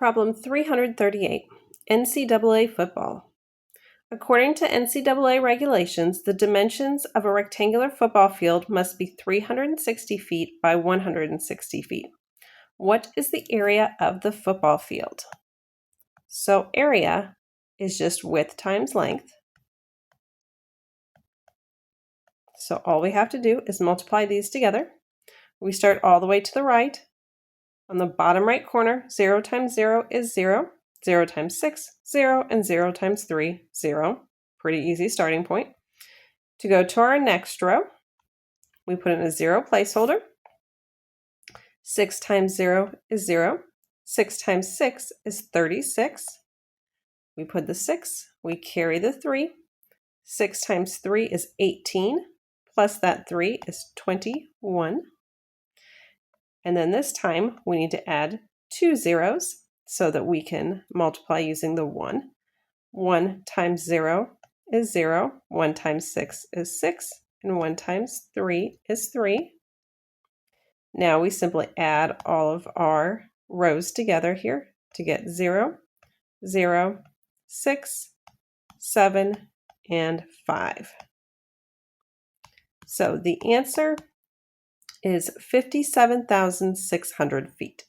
Problem 338, NCAA football. According to NCAA regulations, the dimensions of a rectangular football field must be 360 feet by 160 feet. What is the area of the football field? So area is just width times length. So all we have to do is multiply these together. We start all the way to the right. On the bottom right corner, 0 times 0 is 0, 0 times 6, 0, and 0 times 3, 0. Pretty easy starting point. To go to our next row, we put in a 0 placeholder. 6 times 0 is 0. 6 times 6 is 36. We put the 6, we carry the 3. 6 times 3 is 18, plus that 3 is 21. And then this time we need to add 2 zeros so that we can multiply using the 1. 1 times 0 is 0, 1 times 6 is 6, and 1 times 3 is 3. Now we simply add all of our rows together here to get 0, 0, 6, 7, and 5. So the answer is 57,600 feet.